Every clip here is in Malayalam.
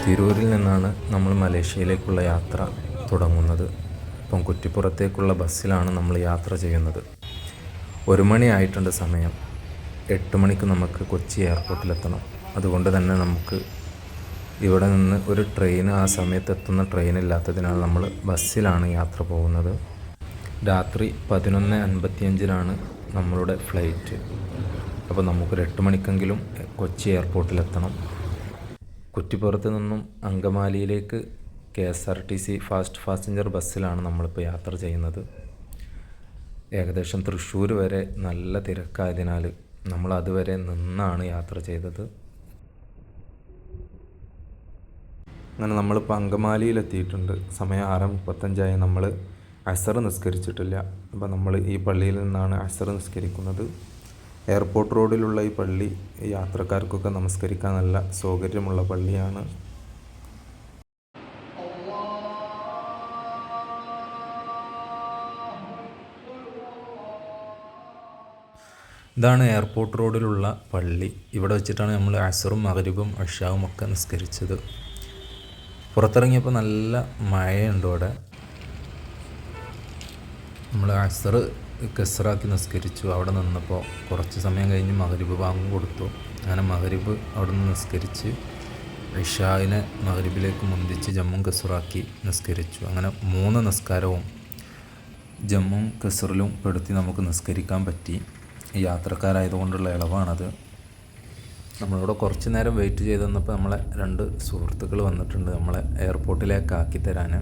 തിരൂരിൽ നിന്നാണ് നമ്മൾ മലേഷ്യയിലേക്കുള്ള യാത്ര തുടങ്ങുന്നത്. ഇപ്പം കുറ്റിപ്പുറത്തേക്കുള്ള ബസ്സിലാണ് നമ്മൾ യാത്ര ചെയ്യുന്നത്. 1 മണി ആയിട്ടുണ്ട് സമയം. 8 മണിക്ക് നമുക്ക് കൊച്ചി എയർപോർട്ടിലെത്തണം. അതുകൊണ്ട് തന്നെ നമുക്ക് ഇവിടെ നിന്ന് ഒരു ട്രെയിൻ ആ സമയത്ത് എത്തുന്ന ട്രെയിനില്ലാത്തതിനാൽ നമ്മൾ ബസ്സിലാണ് യാത്ര പോകുന്നത്. രാത്രി 11:55 നമ്മളുടെ ഫ്ലൈറ്റ്. അപ്പോൾ നമുക്കൊരു 8 മണിക്കെങ്കിലും കൊച്ചി എയർപോർട്ടിലെത്തണം. കുറ്റിപ്പുറത്ത് നിന്നും അങ്കമാലിയിലേക്ക് KSRTC ഫാസ്റ്റ് പാസഞ്ചർ ബസ്സിലാണ് നമ്മളിപ്പോൾ യാത്ര ചെയ്യുന്നത്. ഏകദേശം തൃശ്ശൂർ വരെ നല്ല തിരക്കായതിനാൽ നമ്മൾ അതുവരെ നിന്നാണ് യാത്ര ചെയ്തത്. അങ്ങനെ നമ്മളിപ്പോൾ അങ്കമാലിയിലെത്തിയിട്ടുണ്ട്. സമയം 6:35. നമ്മൾ അസർ നിസ്കരിച്ചിട്ടില്ല. അപ്പോൾ നമ്മൾ ഈ പള്ളിയിൽ നിന്നാണ് അസർ നിസ്കരിക്കുന്നത്. എയർപോർട്ട് റോഡിലുള്ള ഈ പള്ളി യാത്രക്കാർക്കൊക്കെ നമസ്കരിക്കാൻ നല്ല സൗകര്യമുള്ള പള്ളിയാണ്. ഇതാണ് എയർപോർട്ട് റോഡിലുള്ള പള്ളി. ഇവിടെ വെച്ചിട്ടാണ് നമ്മൾ അസറും മഗ്രിബും ഇശാവും ഒക്കെ നിസ്കരിച്ചത്. പുറത്തിറങ്ങിയപ്പോൾ നല്ല മഴയുണ്ട് ഇവിടെ. നമ്മൾ അസർ കസ്റാക്കി നിസ്കരിച്ചു. അവിടെ നിന്നപ്പോൾ കുറച്ച് സമയം കഴിഞ്ഞ് മഗ്രിബ് ബാങ്ക് കൊടുത്തു. അങ്ങനെ മഗ്രിബ് അവിടെ നിന്ന് നിസ്കരിച്ച് ഇശായിനെ മഗ്രിബിലേക്ക് മുന്തിച്ച് ജമ്മും കസ്റാക്കി നിസ്കരിച്ചു. അങ്ങനെ 3 നിസ്കാരവും ജമ്മും കസ്റിലും പെടുത്തി നമുക്ക് നിസ്കരിക്കാൻ പറ്റി. യാത്രക്കാരായതുകൊണ്ടുള്ള ഇളവാണത്. നമ്മളിവിടെ കുറച്ച് നേരം വെയിറ്റ് ചെയ്ത് വന്നപ്പോൾ നമ്മളെ 2 സുഹൃത്തുക്കൾ വന്നിട്ടുണ്ട് നമ്മളെ എയർപോർട്ടിലേക്ക് ആക്കി തരാൻ.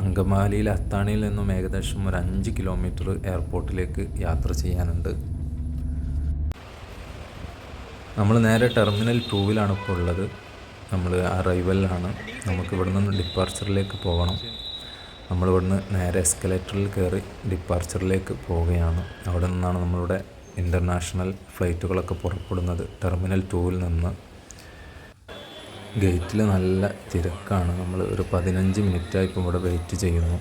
അങ്കമാലിയിലെ അത്താണിയിൽ നിന്നും ഏകദേശം ഒരു 5 കിലോമീറ്റർ എയർപോർട്ടിലേക്ക് യാത്ര ചെയ്യാനുണ്ട്. നമ്മൾ നേരെ ടെർമിനൽ 2-ലാണ് ഇപ്പോൾ ഉള്ളത്. നമ്മൾ അറൈവലിലാണ്. നമുക്ക് ഇവിടെ നിന്ന് ഡിപ്പാർച്ചറിലേക്ക് പോകണം. നമ്മളിവിടുന്ന് നേരെ എസ്കലേറ്ററിൽ കയറി ഡിപ്പാർച്ചറിലേക്ക് പോവുകയാണ്. അവിടെ നിന്നാണ് നമ്മളുടെ ഇൻ്റർനാഷണൽ ഫ്ലൈറ്റുകളൊക്കെ പുറപ്പെടുന്നത്. ടെർമിനൽ 2-ൽ നിന്ന് ഗേറ്റിൽ നല്ല തിരക്കാണ്. നമ്മൾ ഒരു 15 മിനിറ്റായി ഇപ്പോൾ ഇവിടെ വെയിറ്റ് ചെയ്യുന്നു.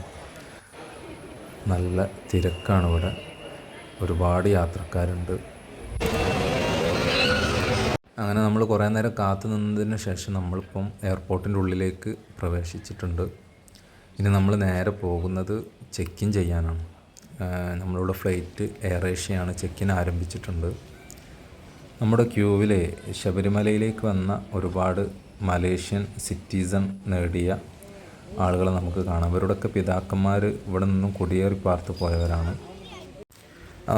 നല്ല തിരക്കാണ് ഇവിടെ. ഒരുപാട് യാത്രക്കാരുണ്ട്. അങ്ങനെ നമ്മൾ കുറേ നേരം കാത്തു നിന്നതിന് ശേഷം നമ്മളിപ്പം എയർപോർട്ടിൻ്റെ ഉള്ളിലേക്ക് പ്രവേശിച്ചിട്ടുണ്ട്. ഇനി നമ്മൾ നേരെ പോകുന്നത് ചെക്ക് ഇൻ ചെയ്യാനാണ്. നമ്മളുടെ ഫ്ലൈറ്റ് എയർ ഏഷ്യയാണ്. ചെക്ക് ഇൻ ആരംഭിച്ചിട്ടുണ്ട്. നമ്മുടെ ക്യൂവിൽ ശബരിമലയിലേക്ക് വന്ന ഒരുപാട് മലേഷ്യൻ സിറ്റിസൺ നേടിയ ആളുകളെ നമുക്ക് കാണാം. ഇവരുടെയൊക്കെ പിതാക്കന്മാർ ഇവിടെ നിന്നും കുടിയേറി പാർത്ത് പോയവരാണ്.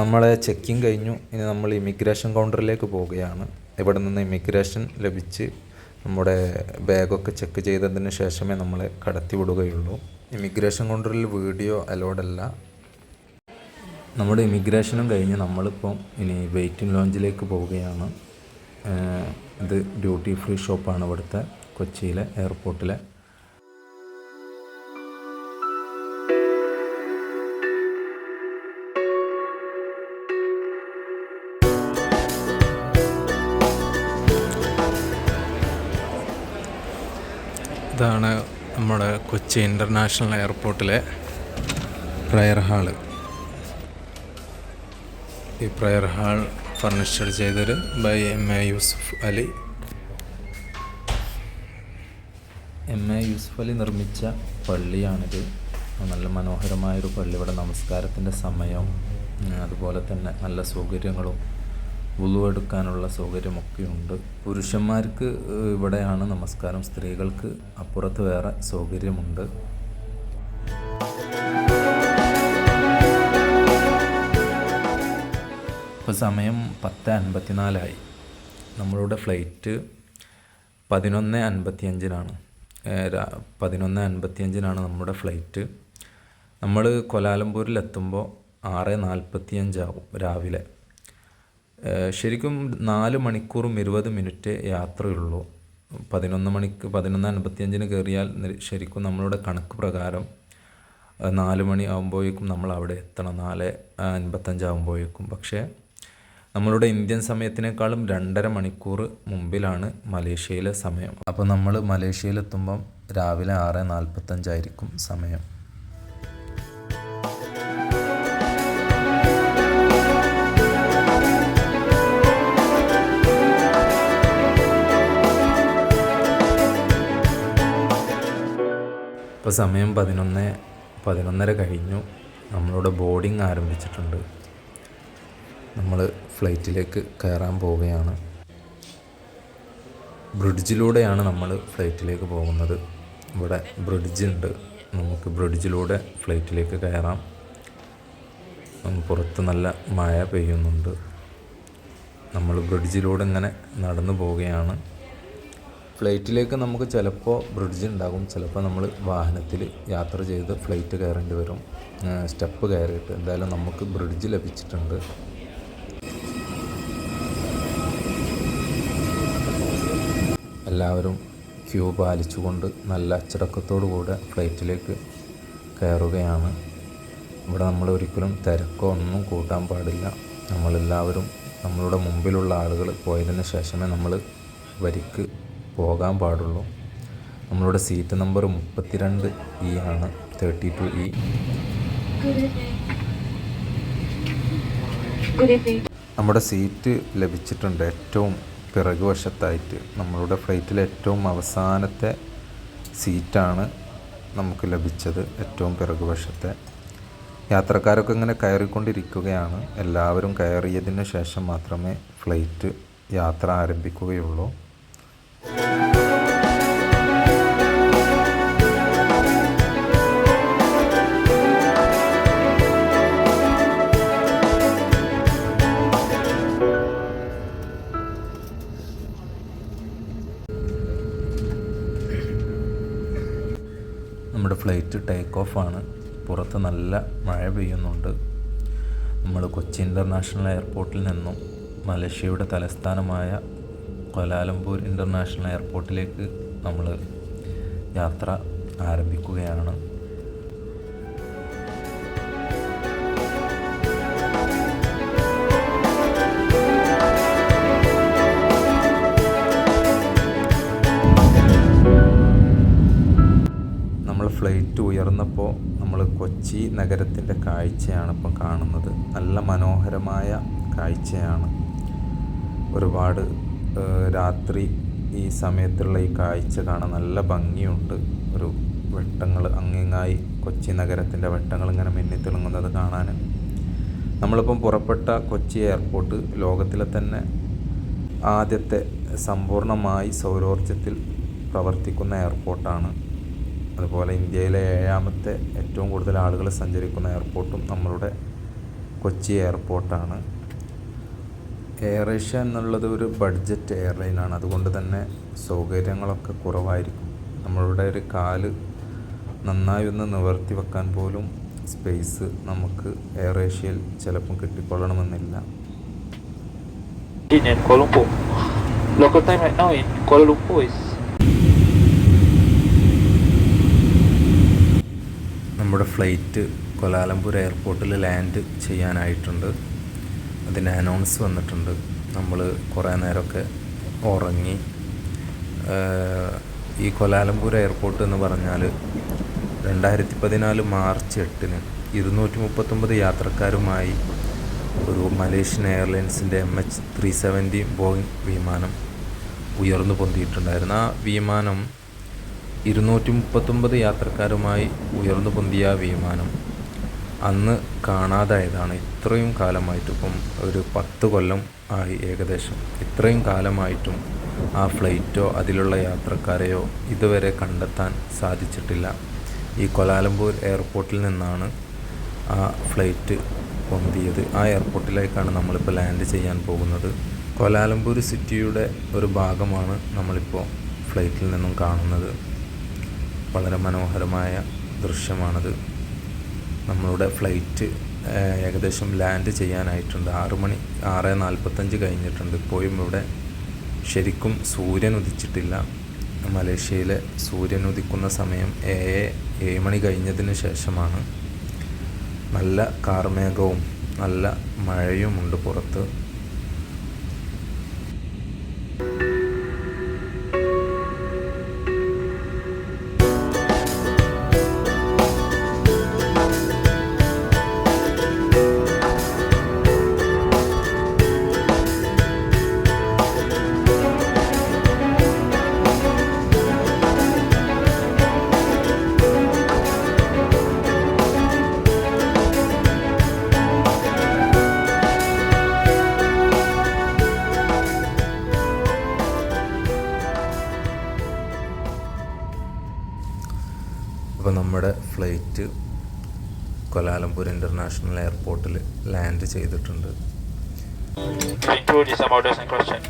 നമ്മളെ ചെക്കിങ് കഴിഞ്ഞു. ഇനി നമ്മൾ ഇമിഗ്രേഷൻ കൗണ്ടറിലേക്ക് പോവുകയാണ്. ഇവിടെ നിന്ന് ഇമിഗ്രേഷൻ ലഭിച്ച് നമ്മുടെ ബാഗൊക്കെ ചെക്ക് ചെയ്തതിന് ശേഷമേ നമ്മളെ കടത്തി വിടുകയുള്ളൂ. ഇമിഗ്രേഷൻ കൗണ്ടറിൽ വീഡിയോ അലോഡല്ല. നമ്മുടെ ഇമിഗ്രേഷനും കഴിഞ്ഞ് നമ്മളിപ്പം ഇനി വെയിറ്റിംഗ് ലോഞ്ചിലേക്ക് പോവുകയാണ്. ഇത് ഡ്യൂട്ടി ഫ്രീ ഷോപ്പാണ് ഇവിടുത്തെ കൊച്ചിയിലെ എയർപോർട്ടിലെ. ഇതാണ് നമ്മുടെ കൊച്ചി ഇൻ്റർനാഷണൽ എയർപോർട്ടിലെ പ്രയർ ഹാള്. ഈ പ്രയർ ഹാൾ ഫർണിച്ചർ ചെയ്തത് by MA Yusuf Ali. MA Yusuf Ali നിർമ്മിച്ച പള്ളിയാണിത്. നല്ല മനോഹരമായൊരു പള്ളി. ഇവിടെ നമസ്കാരത്തിൻ്റെ സമയം, അതുപോലെ തന്നെ നല്ല സൗകര്യങ്ങളും വുളു എടുക്കാനുള്ള സൗകര്യമൊക്കെയുണ്ട്. പുരുഷന്മാർക്ക് ഇവിടെയാണ് നമസ്കാരം. സ്ത്രീകൾക്ക് അപ്പുറത്ത് വേറെ സൗകര്യമുണ്ട്. ഇപ്പോൾ സമയം 10:54. നമ്മളുടെ ഫ്ലൈറ്റ് 11:55 11:55 നമ്മുടെ ഫ്ലൈറ്റ്. നമ്മൾ കൊലാലംപൂരിലെത്തുമ്പോൾ 6:45 രാവിലെ. ശരിക്കും 4 മണിക്കൂറും 20 മിനിറ്റ് യാത്രയുള്ളൂ. 11:55 കയറിയാൽ ശരിക്കും നമ്മളുടെ കണക്ക് പ്രകാരം 4 മണി ആകുമ്പോഴേക്കും നമ്മൾ അവിടെ എത്തണം. 4:55 ആകുമ്പോഴേക്കും. പക്ഷേ നമ്മളുടെ ഇന്ത്യൻ സമയത്തിനേക്കാളും 2.5 മണിക്കൂർ മുമ്പിലാണ് മലേഷ്യയിലെ സമയം. അപ്പോൾ നമ്മൾ മലേഷ്യയിലെത്തുമ്പം രാവിലെ 6:45 സമയം. ഇപ്പോൾ സമയം 11:30 കഴിഞ്ഞു. നമ്മളുടെ ബോർഡിംഗ് ആരംഭിച്ചിട്ടുണ്ട്. നമ്മൾ ഫ്ലൈറ്റിലേക്ക് കയറാൻ പോവുകയാണ്. ബ്രിഡ്ജിലൂടെയാണ് നമ്മൾ ഫ്ലൈറ്റിലേക്ക് പോകുന്നത്. ഇവിടെ ബ്രിഡ്ജുണ്ട്, നമുക്ക് ബ്രിഡ്ജിലൂടെ ഫ്ലൈറ്റിലേക്ക് കയറാം. പുറത്ത് നല്ല മഴ പെയ്യുന്നുണ്ട്. നമ്മൾ ബ്രിഡ്ജിലൂടെ ഇങ്ങനെ നടന്നു പോവുകയാണ്. ഫ്ലൈറ്റിലേക്ക് നമുക്ക് ചിലപ്പോൾ ബ്രിഡ്ജ് ഉണ്ടാകും, ചിലപ്പോൾ നമ്മൾ വാഹനത്തിൽ യാത്ര ചെയ്ത് ഫ്ലൈറ്റ് കയറേണ്ടി വരും. സ്റ്റെപ്പ് കയറിയിട്ട് എന്തായാലും നമുക്ക് ബ്രിഡ്ജ് ലഭിച്ചിട്ടുണ്ട്. എല്ലാവരും ക്യൂ പാലിച്ചുകൊണ്ട് നല്ല അച്ചടക്കത്തോടു കൂടെ ഫ്ലൈറ്റിലേക്ക് കയറുകയാണ്. ഇവിടെ നമ്മൾ ഒരിക്കലും തിരക്കോ ഒന്നും കൂട്ടാൻ പാടില്ല. നമ്മളെല്ലാവരും നമ്മളുടെ മുമ്പിലുള്ള ആളുകൾ പോയതിന് ശേഷമേ നമ്മൾ വരിക്ക് പോകാൻ പാടുള്ളൂ. നമ്മളുടെ സീറ്റ് നമ്പർ 32E ആണ്, 32E. നമ്മുടെ സീറ്റ് ലഭിച്ചിട്ടുണ്ട് ഏറ്റവും പിറകുവശത്തായിട്ട്. നമ്മളുടെ ഫ്ലൈറ്റിലെ ഏറ്റവും അവസാനത്തെ സീറ്റാണ് നമുക്ക് ലഭിച്ചത്, ഏറ്റവും പിറകുവശത്തെ. യാത്രക്കാരൊക്കെ ഇങ്ങനെ കയറിക്കൊണ്ടിരിക്കുകയാണ്. എല്ലാവരും കയറിയതിന് ശേഷം മാത്രമേ ഫ്ലൈറ്റ് യാത്ര ആരംഭിക്കുകയുള്ളൂ. നമ്മുടെ ഫ്ലൈറ്റ് ടേക്ക് ഓഫാണ്. പുറത്ത് നല്ല മഴ പെയ്യുന്നുണ്ട്. നമ്മൾ കൊച്ചി ഇൻ്റർനാഷണൽ എയർപോർട്ടിൽ നിന്നും മലേഷ്യയുടെ തലസ്ഥാനമായ ക്വാലാലംപൂർ ഇൻ്റർനാഷണൽ എയർപോർട്ടിലേക്ക് നമ്മൾ യാത്ര ആരംഭിക്കുകയാണ്. നമ്മൾ ഫ്ലൈറ്റ് ഉയർന്നപ്പോൾ നമ്മൾ കൊച്ചി നഗരത്തിൻ്റെ കാഴ്ചയാണ് ഇപ്പം കാണുന്നത്. നല്ല മനോഹരമായ കാഴ്ചയാണ്. ഒരുപാട് രാത്രി ഈ സമയത്തുള്ള ഈ കാഴ്ച കാണാൻ നല്ല ഭംഗിയുണ്ട്. ഒരു വെട്ടങ്ങൾ അങ്ങിങ്ങായി കൊച്ചി നഗരത്തിൻ്റെ വെട്ടങ്ങൾ ഇങ്ങനെ മിന്നിത്തിളങ്ങുന്നത് കാണാൻ. നമ്മളിപ്പം പുറപ്പെട്ട കൊച്ചി എയർപോർട്ട് ലോകത്തിലെ തന്നെ ആദ്യത്തെ സമ്പൂർണ്ണമായി സൗരോർജ്ജത്തിൽ പ്രവർത്തിക്കുന്ന എയർപോർട്ടാണ്. അതുപോലെ ഇന്ത്യയിലെ 7ാമത്തെ ഏറ്റവും കൂടുതൽ ആളുകൾ സഞ്ചരിക്കുന്ന എയർപോർട്ടും നമ്മളുടെ കൊച്ചി എയർപോർട്ടാണ്. എയർ ഏഷ്യ എന്നുള്ളത് ഒരു ബഡ്ജറ്റ് എയർലൈനാണ്. അതുകൊണ്ട് തന്നെ സൗകര്യങ്ങളൊക്കെ കുറവായിരിക്കും. നമ്മളുടെ ഒരു കാല് നന്നായി ഒന്ന് നിവർത്തി വെക്കാൻ പോലും സ്പേസ് നമുക്ക് എയർ ഏഷ്യയിൽ ചിലപ്പം കിട്ടിക്കൊള്ളണമെന്നില്ല. In Kuala Lumpur. Local time right now in Kuala Lumpur is. നമ്മുടെ ഫ്ലൈറ്റ് ക്വാലാലംപൂർ എയർപോർട്ടിൽ ലാൻഡ് ചെയ്യാനായിട്ടുണ്ട്. അതിൻ്റെ അനൗൺസ് വന്നിട്ടുണ്ട്. നമ്മൾ കുറേ നേരമൊക്കെ ഉറങ്ങി. ഈ ക്വാലാലംപൂർ എയർപോർട്ട് എന്ന് പറഞ്ഞാൽ 2014 മാർച്ച് 8-ന് 239 യാത്രക്കാരുമായി ഒരു മലേഷ്യൻ എയർലൈൻസിൻ്റെ MH370 ബോയിങ് വിമാനം ഉയർന്നു പൊന്തിയിട്ടുണ്ടായിരുന്നു. ആ വിമാനം 239 യാത്രക്കാരുമായി ഉയർന്നു പൊന്തിയ വിമാനം അന്ന് കാണാതായതാണ്. ഇത്രയും കാലമായിട്ടും, ഇപ്പം ഒരു 10 കൊല്ലം ആയി ഏകദേശം. ഇത്രയും കാലമായിട്ടും ആ ഫ്ലൈറ്റോ അതിലുള്ള യാത്രക്കാരെയോ ഇതുവരെ കണ്ടെത്താൻ സാധിച്ചിട്ടില്ല. ഈ ക്വാലാലംപൂർ എയർപോർട്ടിൽ നിന്നാണ് ആ ഫ്ലൈറ്റ് പൊന്തിയത്. ആ എയർപോർട്ടിലേക്കാണ് നമ്മളിപ്പോൾ ലാൻഡ് ചെയ്യാൻ പോകുന്നത്. ക്വാലാലംപൂർ സിറ്റിയുടെ ഒരു ഭാഗമാണ് നമ്മളിപ്പോൾ ഫ്ലൈറ്റിൽ നിന്നും കാണുന്നത്. വളരെ മനോഹരമായ ദൃശ്യമാണത്. നമ്മളുടെ ഫ്ലൈറ്റ് ഏകദേശം ലാൻഡ് ചെയ്യാനായിട്ടുണ്ട്. 6:45 കഴിഞ്ഞിട്ടുണ്ട്. ഇപ്പോഴും ഇവിടെ ശരിക്കും സൂര്യൻ ഉദിച്ചിട്ടില്ല. മലേഷ്യയിലെ സൂര്യൻ ഉദിക്കുന്ന സമയം 7 മണി കഴിഞ്ഞതിന് ശേഷമാണ്. നല്ല കാർമേഘവും നല്ല മഴയുമുണ്ട് പുറത്ത്. അപ്പോൾ നമ്മുടെ ഫ്ലൈറ്റ് കൊലാലംപൂർ ഇൻ്റർനാഷണൽ എയർപോർട്ടിൽ ലാൻഡ് ചെയ്തിട്ടുണ്ട്. Include some orders and question.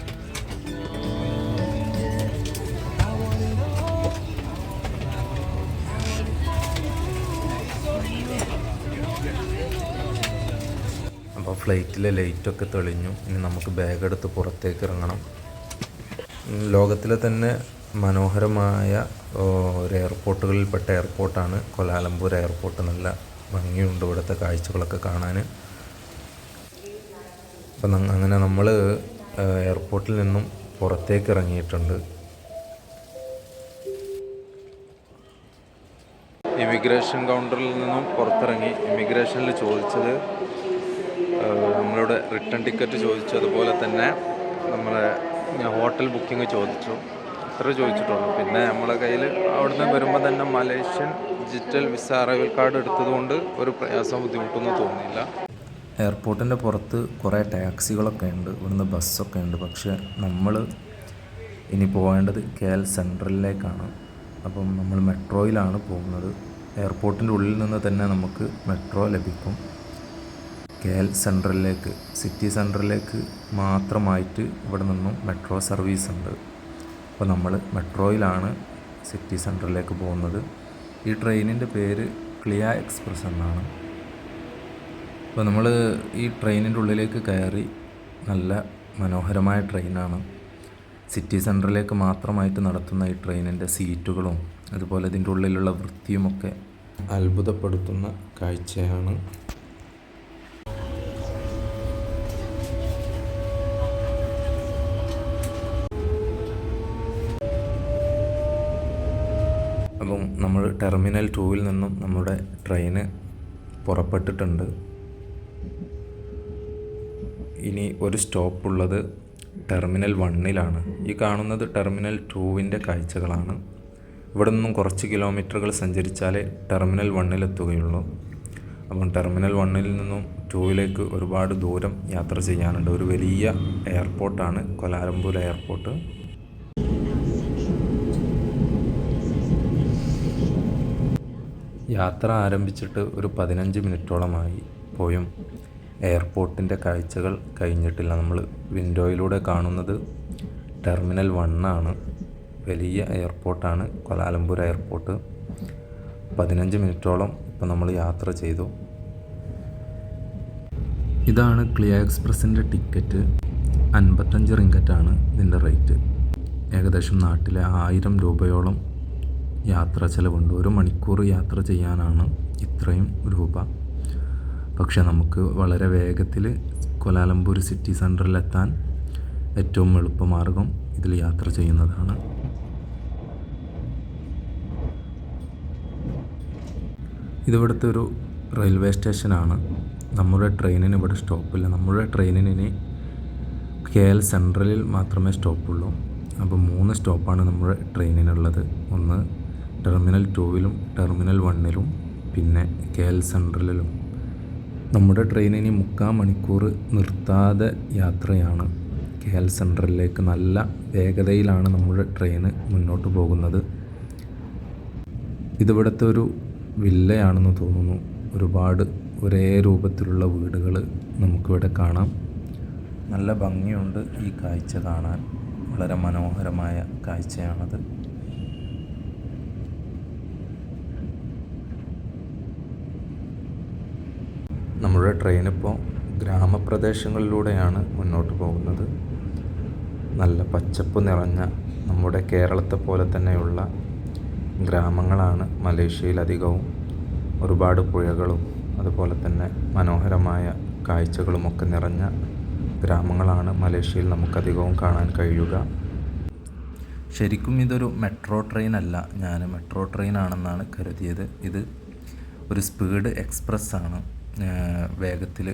അപ്പോൾ ഫ്ലൈറ്റിലെ ലൈറ്റൊക്കെ തെളിഞ്ഞു. ഇനി നമുക്ക് ബാഗ് എടുത്ത് പുറത്തേക്ക് ഇറങ്ങണം. ലോകത്തിലെ തന്നെ മനോഹരമായ ഒരു എയർപോർട്ടുകളിൽപ്പെട്ട എയർപോർട്ടാണ് കൊലാലംപൂർ എയർപോർട്ട്. നല്ല ഭംഗിയുണ്ട് ഇവിടുത്തെ കാഴ്ചകളൊക്കെ കാണാൻ. അപ്പം അങ്ങനെ നമ്മൾ എയർപോർട്ടിൽ നിന്നും പുറത്തേക്ക് ഇറങ്ങിയിട്ടുണ്ട്. ഇമിഗ്രേഷൻ കൗണ്ടറിൽ നിന്നും പുറത്തിറങ്ങി ഇമിഗ്രേഷനിൽ ചോദിച്ചത് നമ്മളുടെ റിട്ടേൺ ടിക്കറ്റ് ചോദിച്ചു, അതുപോലെ തന്നെ നമ്മളെ ഹോട്ടൽ ബുക്കിംഗ് ചോദിച്ചു. ഇത്ര ചോദിച്ചിട്ടുള്ളൂ. പിന്നെ നമ്മളെ കയ്യിൽ അവിടുന്ന് വരുമ്പോൾ തന്നെ Malaysian digital visa arrival card എടുത്തതുകൊണ്ട് ഒരു പ്രയാസം ബുദ്ധിമുട്ടൊന്നും തോന്നിയില്ല. എയർപോർട്ടിൻ്റെ പുറത്ത് കുറേ ടാക്സികളൊക്കെ ഉണ്ട്, ഇവിടുന്ന് ബസ്സൊക്കെ ഉണ്ട്. പക്ഷേ നമ്മൾ ഇനി പോകേണ്ടത് KL സെൻട്രലിലേക്കാണ്. അപ്പം നമ്മൾ മെട്രോയിലാണ് പോകുന്നത്. എയർപോർട്ടിൻ്റെ ഉള്ളിൽ നിന്ന് തന്നെ നമുക്ക് മെട്രോ ലഭിക്കും. KL സെൻട്രലിലേക്ക്, സിറ്റി സെൻട്രലിലേക്ക് മാത്രമായിട്ട് ഇവിടെ നിന്നും മെട്രോ സർവീസ് ഉണ്ട്. അപ്പോൾ നമ്മൾ മെട്രോയിലാണ് സിറ്റി സെൻട്രലിലേക്ക് പോകുന്നത്. ഈ ട്രെയിനിൻ്റെ പേര് ക്ലിയ എക്സ്പ്രസ് എന്നാണ്. അപ്പോൾ നമ്മൾ ഈ ട്രെയിനിൻ്റെ ഉള്ളിലേക്ക് കയറി. നല്ല മനോഹരമായ ട്രെയിനാണ്. സിറ്റി സെൻട്രലിലേക്ക് മാത്രമായിട്ട് നടത്തുന്ന ഈ ട്രെയിനിൻ്റെ സീറ്റുകളും അതുപോലെ ഇതിൻ്റെ ഉള്ളിലുള്ള വൃത്തിയുമൊക്കെ അത്ഭുതപ്പെടുത്തുന്ന കാഴ്ചയാണ്. അപ്പം നമ്മൾ ടെർമിനൽ 2-ൽ നിന്നും നമ്മുടെ ട്രെയിന് പുറപ്പെട്ടിട്ടുണ്ട്. ഇനി ഒരു സ്റ്റോപ്പുള്ളത് ടെർമിനൽ 1-ലാണ്. ഈ കാണുന്നത് ടെർമിനൽ 2-ൻ്റെ കാഴ്ചകളാണ്. ഇവിടെ നിന്നും കുറച്ച് കിലോമീറ്ററുകൾ സഞ്ചരിച്ചാലേ ടെർമിനൽ 1-ലെത്തുകയുള്ളൂ. അപ്പം ടെർമിനൽ 1-ൽ നിന്നും 2-ലേക്ക് ഒരുപാട് ദൂരം യാത്ര ചെയ്യാനുണ്ട്. ഒരു വലിയ എയർപോർട്ടാണ് കൊലാലംപൂർ എയർപോർട്ട്. യാത്ര ആരംഭിച്ചിട്ട് ഒരു 15 മിനിറ്റോളമായി. പോയും എയർപോർട്ടിൻ്റെ കാഴ്ചകൾ കഴിഞ്ഞിട്ടില്ല. നമ്മൾ വിൻഡോയിലൂടെ കാണുന്നത് ടെർമിനൽ 1-ആണ്. വലിയ എയർപോർട്ടാണ് കൊലാലംപൂർ എയർപോർട്ട്. 15 മിനിറ്റോളം ഇപ്പോൾ നമ്മൾ യാത്ര ചെയ്തു. ഇതാണ് ക്ലിയ എക്സ്പ്രസിൻ്റെ ടിക്കറ്റ്. 55 റിംഗറ്റാണ് ഇതിൻ്റെ റേറ്റ്. ഏകദേശം നാട്ടിലെ 1000 രൂപയോളം യാത്രാ ചിലവുണ്ട്. 1 മണിക്കൂർ യാത്ര ചെയ്യാനാണ് ഇത്രയും രൂപ. പക്ഷേ നമുക്ക് വളരെ വേഗത്തിൽ കൊലാലംപൂർ സിറ്റി സെൻറ്ററിലെത്താൻ ഏറ്റവും എളുപ്പമാർഗം ഇതിൽ യാത്ര ചെയ്യുന്നതാണ്. ഇതിവിടുത്തെ ഒരു റെയിൽവേ സ്റ്റേഷനാണ്. നമ്മുടെ ട്രെയിനിന് ഇവിടെ സ്റ്റോപ്പില്ല. നമ്മുടെ ട്രെയിനിന് ഇനി KL സെൻട്രലിൽ മാത്രമേ സ്റ്റോപ്പുള്ളൂ. അപ്പോൾ 3 സ്റ്റോപ്പാണ് നമ്മുടെ ട്രെയിനിനുള്ളത്. ഒന്ന് ടെർമിനൽ 2-ലും ടെർമിനൽ 1-ലും പിന്നെ KL സെൻട്രലിലും. നമ്മുടെ ട്രെയിനിന് 3/4 മണിക്കൂർ നിർത്താതെ യാത്രയാണ് KL സെൻട്രലിലേക്ക്. നല്ല വേഗതയിലാണ് നമ്മുടെ ട്രെയിന് മുന്നോട്ട് പോകുന്നത്. ഇതിവിടുത്തെ ഒരു വില്ലയാണെന്ന് തോന്നുന്നു. ഒരുപാട് ഒരേ രൂപത്തിലുള്ള വീടുകൾ നമുക്കിവിടെ കാണാം. നല്ല ഭംഗിയുണ്ട് ഈ കാഴ്ച കാണാൻ. വളരെ മനോഹരമായ കാഴ്ചയാണത്. നമ്മുടെ ട്രെയിനിപ്പോൾ ഗ്രാമപ്രദേശങ്ങളിലൂടെയാണ് മുന്നോട്ട് പോകുന്നത്. നല്ല പച്ചപ്പ് നിറഞ്ഞ നമ്മുടെ കേരളത്തെ പോലെ തന്നെയുള്ള ഗ്രാമങ്ങളാണ് മലേഷ്യയിലധികവും. ഒരുപാട് പുഴകളും അതുപോലെ തന്നെ മനോഹരമായ കാഴ്ചകളുമൊക്കെ നിറഞ്ഞ ഗ്രാമങ്ങളാണ് മലേഷ്യയിൽ നമുക്കധികവും കാണാൻ കഴിയുക. ശരിക്കും ഇതൊരു മെട്രോ ട്രെയിൻ അല്ല. ഞാൻ മെട്രോ ട്രെയിനാണെന്നാണ് കരുതിയത്. ഇത് ഒരു സ്പീഡ് എക്സ്പ്രസ് ആണ്. വേഗത്തിൽ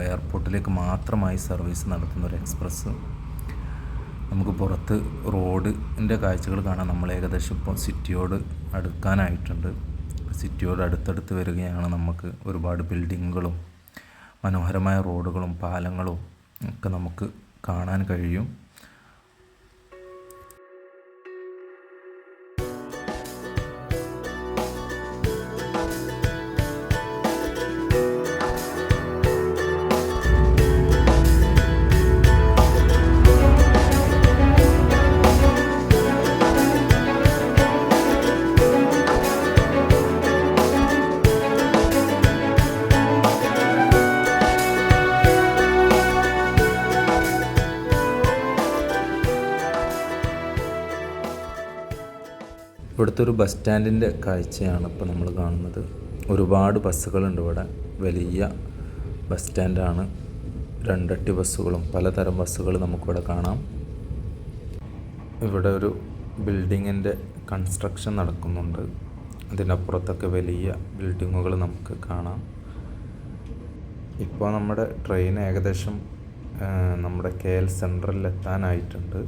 എയർപോർട്ടിലേക്ക് മാത്രമായി സർവീസ് നടത്തുന്ന ഒരു എക്സ്പ്രസ്. നമുക്ക് പുറത്ത് റോഡിൻ്റെ കാഴ്ചകൾ കാണാം. നമ്മൾ ഏകദേശം ഇപ്പോൾ സിറ്റിയോട് അടുക്കാനായിട്ടുണ്ട്. സിറ്റിയോട് അടുത്തടുത്ത് വരികയാണ്. നമുക്ക് ഒരുപാട് ബിൽഡിങ്ങുകളും മനോഹരമായ റോഡുകളും പാലങ്ങളും ഒക്കെ നമുക്ക് കാണാൻ കഴിയും. ഇവിടുത്തെ ഒരു ബസ് സ്റ്റാൻഡിൻ്റെ കാഴ്ചയാണ് ഇപ്പോൾ നമ്മൾ കാണുന്നത്. ഒരുപാട് ബസ്സുകളുണ്ട് ഇവിടെ. വലിയ ബസ് സ്റ്റാൻഡാണ്. രണ്ടട്ടി ബസ്സുകളും പലതരം ബസ്സുകൾ നമുക്കിവിടെ കാണാം. ഇവിടെ ഒരു ബിൽഡിങ്ങിൻ്റെ കൺസ്ട്രക്ഷൻ നടക്കുന്നുണ്ട്. അതിനപ്പുറത്തൊക്കെ വലിയ ബിൽഡിങ്ങുകൾ നമുക്ക് കാണാം. ഇപ്പോൾ നമ്മുടെ ട്രെയിൻ ഏകദേശം നമ്മുടെ KL സെൻട്രലിൽ എത്താനായിട്ടുണ്ട്.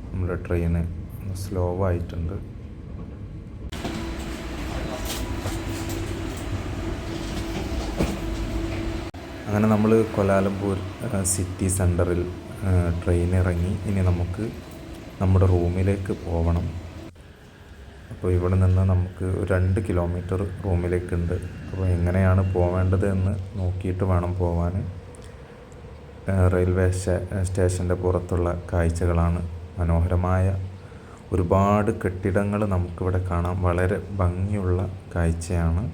നമ്മുടെ ട്രെയിന് സ്ലോ ആയിട്ടുണ്ട്. അങ്ങനെ നമ്മൾ കൊലാലംപൂർ സിറ്റി സെൻറ്ററിൽ ട്രെയിൻ ഇറങ്ങി. ഇനി നമുക്ക് നമ്മുടെ റൂമിലേക്ക് പോകണം. അപ്പോൾ ഇവിടെ നിന്ന് നമുക്ക് 2 കിലോമീറ്റർ റൂമിലേക്കുണ്ട്. അപ്പോൾ എങ്ങനെയാണ് പോവേണ്ടത് എന്ന് നോക്കിയിട്ട് വേണം പോകാൻ. റെയിൽവേ സ്റ്റേഷൻ്റെ പുറത്തുള്ള കാഴ്ചകളാണ്. മനോഹരമായ ഒരുപാട് കെട്ടിടങ്ങൾ നമുക്കിവിടെ കാണാം. വളരെ ഭംഗിയുള്ള കാഴ്ചയാണ്.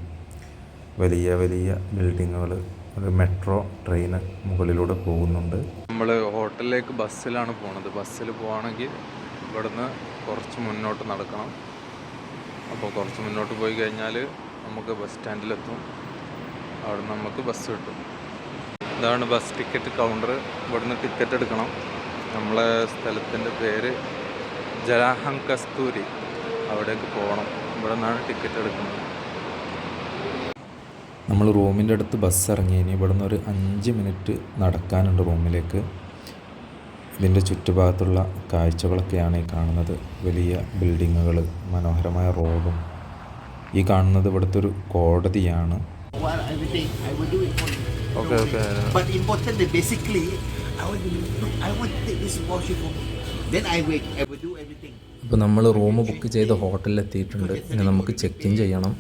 വലിയ വലിയ ബിൽഡിങ്ങുകൾ. ഒരു മെട്രോ ട്രെയിൻ മുകളിലൂടെ പോകുന്നുണ്ട്. നമ്മൾ ഹോട്ടലിലേക്ക് ബസ്സിലാണ് പോണത്. ബസ്സിൽ പോവുകയാണെങ്കിൽ ഇവിടുന്ന് കുറച്ച് മുന്നോട്ട് നടക്കണം. അപ്പോൾ കുറച്ച് മുന്നോട്ട് പോയി കഴിഞ്ഞാൽ നമുക്ക് ബസ് സ്റ്റാൻഡിലെത്തും. അവിടെ നമുക്ക് ബസ് കിട്ടും. ഇതാണ് ബസ് ടിക്കറ്റ് കൗണ്ടർ. ഇവിടുന്ന് ടിക്കറ്റ് എടുക്കണം. നമ്മളെ സ്ഥലത്തിൻ്റെ പേര് ജലാഹം കസ്തൂരി. അവിടേക്ക് പോകണം. ഇവിടെ നിന്നാണ് ടിക്കറ്റ് എടുക്കുന്നത്. നമ്മൾ റൂമിൻ്റെ അടുത്ത് ബസ് ഇറങ്ങി. ഇനി ഇവിടുന്ന് ഒരു 5 മിനിറ്റ് നടക്കാനുണ്ട് റൂമിലേക്ക്. ഇതിൻ്റെ ചുറ്റുഭാഗത്തുള്ള കാഴ്ചകളൊക്കെയാണ് ഈ കാണുന്നത്. വലിയ ബിൽഡിങ്ങുകൾ, മനോഹരമായ റോഡും. ഈ കാണുന്നത് ഇവിടുത്തെ ഒരു കോടതിയാണ്. But important that basically I want to take this abortion for me. Then I will do everything. ഇപ്പോൾ നമ്മൾ റൂം ബുക്ക് ചെയ്ത് ഹോട്ടലിൽ എത്തിയിട്ടുണ്ട്. ഇനി നമുക്ക് ചെക്ക് ഇൻ ചെയ്യണം.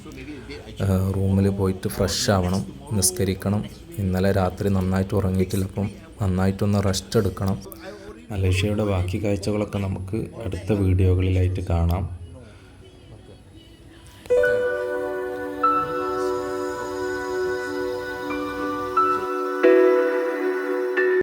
റൂമിൽ പോയിട്ട് ഫ്രഷ് ആവണം, നിസ്കരിക്കണം. ഇന്നലെ രാത്രി നന്നായിട്ട് ഉറങ്ങിയിട്ടില്ല. അപ്പം നന്നായിട്ടൊന്ന് റെസ്റ്റ് എടുക്കണം. മലേഷ്യയുടെ ബാക്കി കാഴ്ചകളൊക്കെ നമുക്ക് അടുത്ത വീഡിയോകളിലായിട്ട് കാണാം.